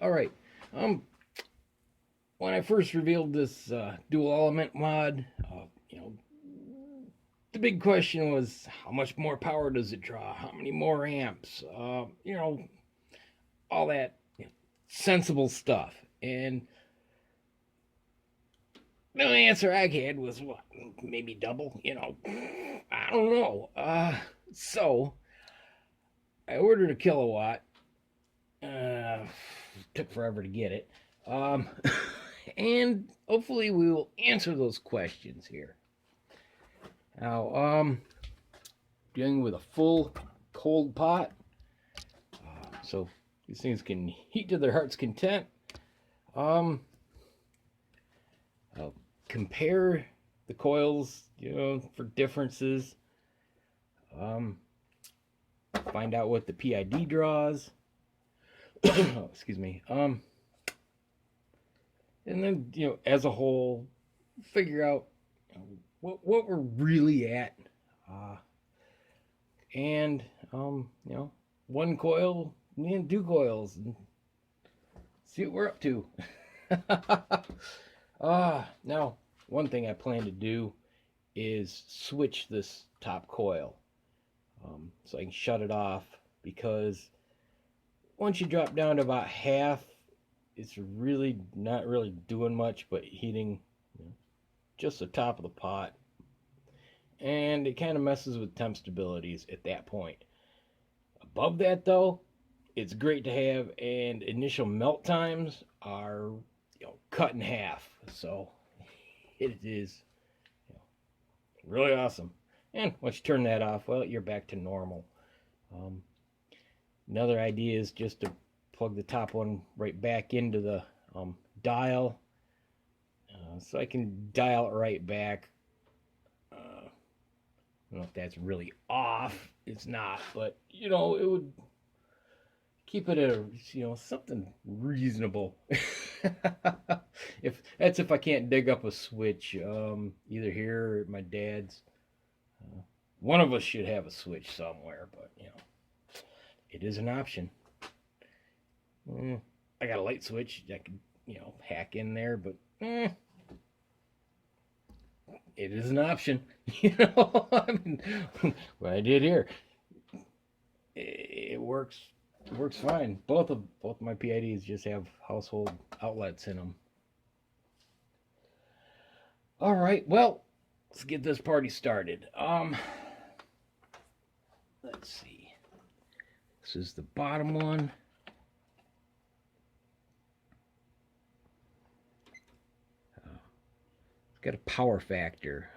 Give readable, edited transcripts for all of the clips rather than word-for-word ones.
All right. Um, when I first revealed this dual element mod, you know, the big question was how much more power does it draw? How many more amps? All that sensible stuff. And the only answer I had was what, maybe double. I don't know. So I ordered a kilowatt. Took forever to get it. Um, and hopefully we will answer those questions here. Now, dealing with a full cold pot, so these things can heat to their heart's content. Um, I'll compare the coils, for differences. Um, find out what the PID draws. Oh, excuse me. And then as a whole, figure out what we're really at, and one coil and two coils, and see what we're up to. Now one thing I plan to do is switch this top coil, so I can shut it off, because once you drop down to about half, it's really not really doing much but heating just the top of the pot, and it kind of messes with temp stabilities at that point. Above that, though, it's great to have, and initial melt times are cut in half, so it is really awesome. And once you turn that off, well, you're back to normal. um, Another idea is just to plug the top one right back into the dial, so I can dial it right back. I don't know if that's really off. It's not, but it would keep it at something reasonable. If I can't dig up a switch, either here or at my dad's. One of us should have a switch somewhere, but it is an option. I got a light switch I could hack in there, but it is an option. I mean, what I did here, it works. It works fine. Both my PIDs just have household outlets in them. All right, well, let's get this party started. Let's see. This is the bottom one. It's got a power factor.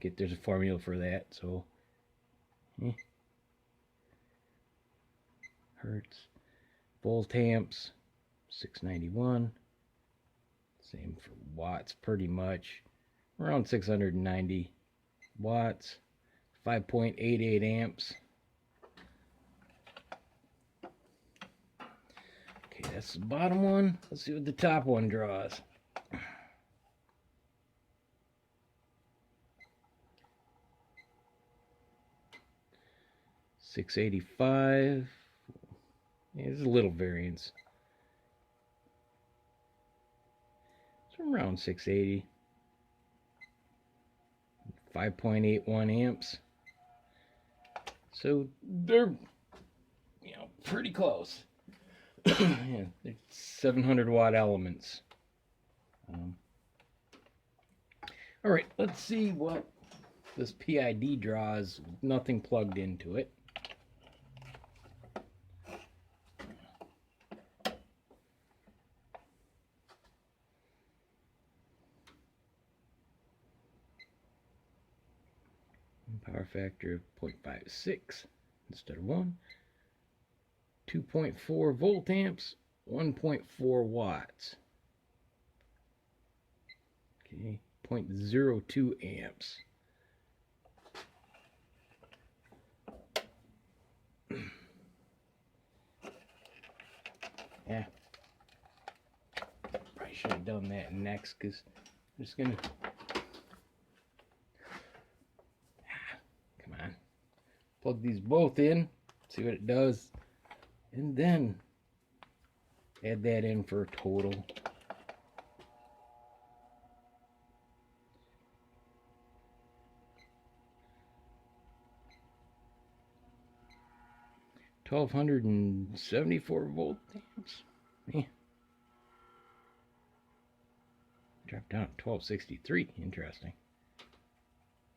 There's a formula for that. So, hertz, volt amps, 691. Same for watts, pretty much. Around 690 watts, 5.88 amps. Okay, that's the bottom one. Let's see what the top one draws. 685. Yeah, there's a little variance. It's around 680. 5.81 amps. So they're pretty close. Yeah, they're 700 watt elements. All right, let's see what this PID draws. Nothing plugged into it. Power factor of 0.56 instead of 1. 2.4 volt amps, 1.4 watts. Okay, 0.02 amps. Yeah, probably should have done that next, because I'm just gonna come on, plug these both in, see what it does, and then add that in for a total. $1,274 amps. Yeah. Dropped down to 1263. Interesting.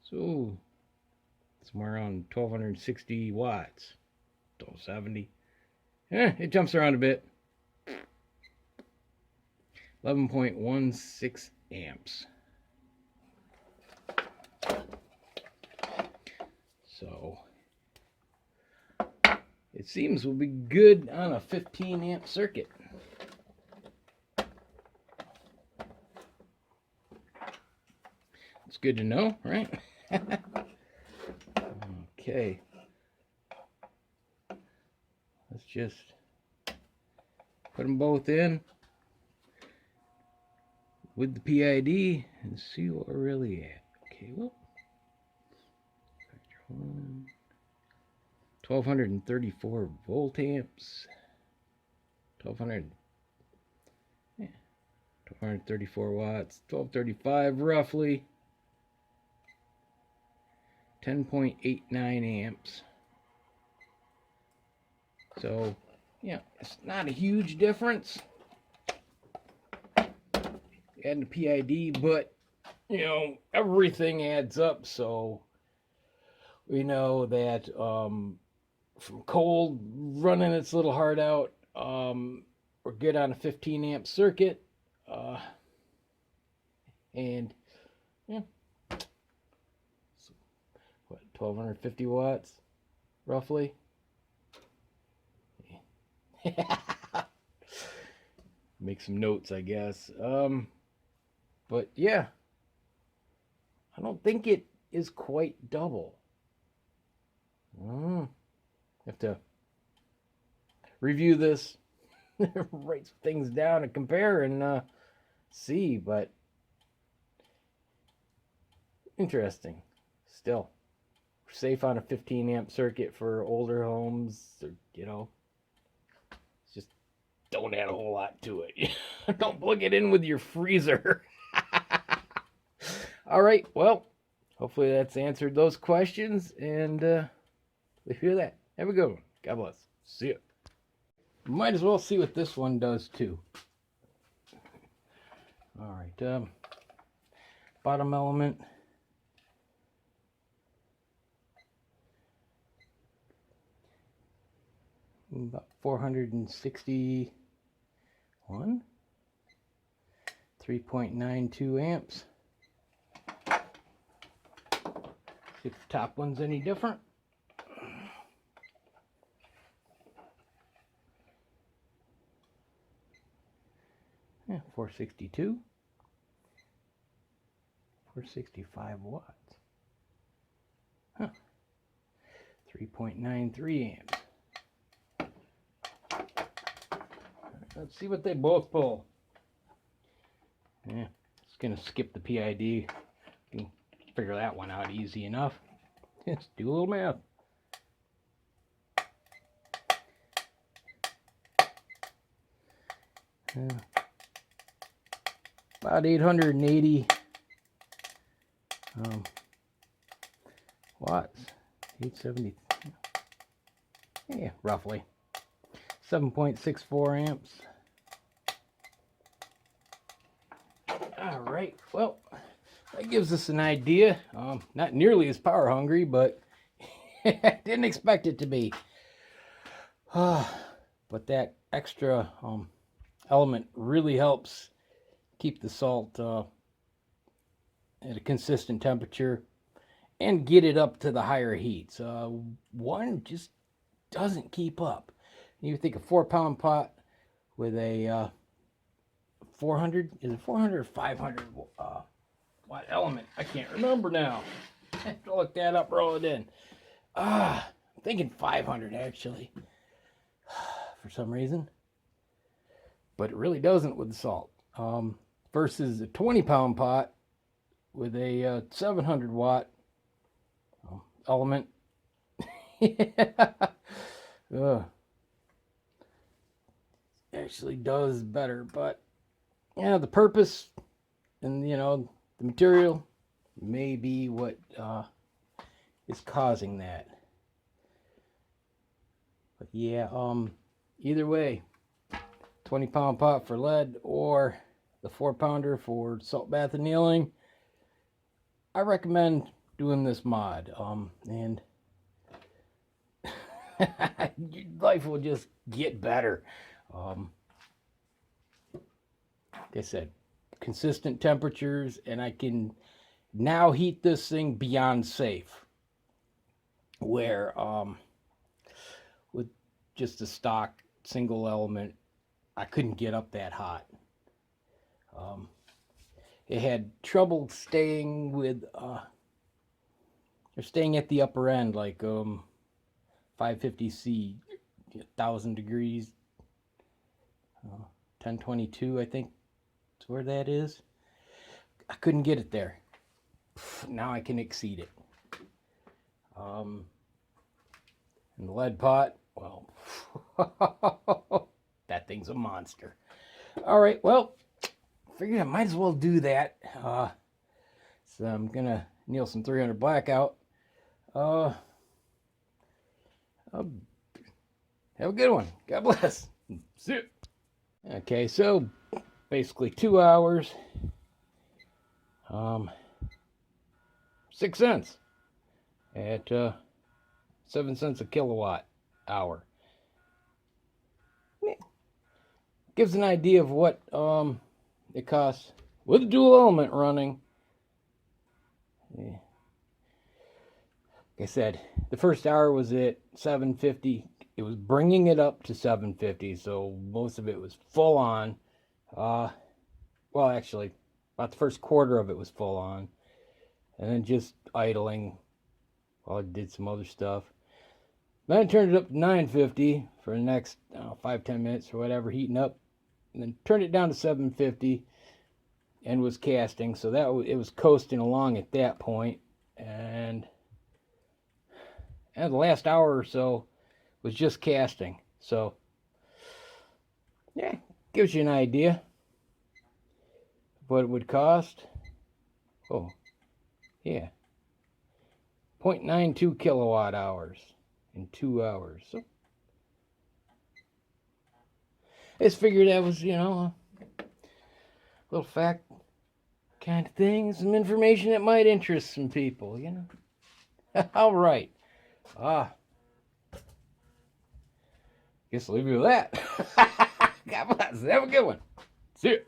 So somewhere around 1,260 watts. 1270. It jumps around a bit. 11.16 amps. So it seems we'll be good on a 15 amp circuit. It's good to know, right? Okay. Let's just put them both in with the PID and see what we're really at. Okay, well, 1,234 volt amps. 1,200, yeah, 1,234 watts. 1,235 roughly. 10.89 amps. So, yeah, it's not a huge difference. Adding the PID, but you know, everything adds up. So we know that from cold running its little heart out, we're good on a 15 amp circuit, and yeah, so, what, 1,250 watts roughly. Make some notes, I guess. But yeah, I don't think it is quite double. Have to review this, write some things down and compare and see, but interesting. Still, we're safe on a 15 amp circuit for older homes, or, you know, just don't add a whole lot to it. Don't plug it in with your freezer. All right, well, hopefully that's answered those questions, and if you hear that, have a good one. God bless. See ya. Might as well see what this one does too. All right, bottom element. About 461. 3.92 amps. See if the top one's any different. Yeah, 462. 465 watts. Huh. 3.93 amps. Let's see what they both pull. Yeah, just gonna skip the PID. You can figure that one out easy enough. Just do a little math. About 880 watts. 870. Yeah, roughly. 7.64 amps. All right, well, that gives us an idea. Not nearly as power hungry, but didn't expect it to be. But that extra element really helps keep the salt at a consistent temperature and get it up to the higher heats. One just doesn't keep up. You think a 4-pound pot with a 400, is it 400 or 500 watt element? I can't remember now. I have to look that up, roll it in. I'm thinking 500 actually, for some reason. But it really doesn't with the salt. Versus a 20-pound pot with a 700 watt element. actually does better. But yeah, the purpose and the material may be what is causing that. But yeah, either way, 20-pound pot for lead or the 4-pounder for salt bath annealing, I recommend doing this mod. And your life will just get better. Like I said, consistent temperatures, and I can now heat this thing beyond safe. Where with just a stock single element, I couldn't get up that hot. It had trouble staying with or staying at the upper end, like 550C, 1,000 degrees, 1022, I think is where that is. I couldn't get it there. Now I can exceed it. And the lead pot, well, that thing's a monster. All right, well, figured I might as well do that. So I'm gonna anneal some 300 blackout. Have a good one. God bless. See you. Okay, so basically 2 hours. 6 cents at 7 cents a kilowatt hour. Gives an idea of what it costs with a dual element running. Yeah. Like I said, the first hour was at 750. It was bringing it up to 750, so most of it was full on. Well, actually, about the first quarter of it was full on, and then just idling while I did some other stuff. Then I turned it up to 950 for the next 5-10 minutes or whatever, heating up, and then turned it down to 750 and was casting. So that it was coasting along at that point, and the last hour or so was just casting. So yeah, gives you an idea of what it would cost. Oh yeah, 0.92 kilowatt hours in 2 hours. So I just figured that was, a little fact kind of thing, some information that might interest some people, All right. Guess I'll leave you with that. God bless. Have a good one. See you.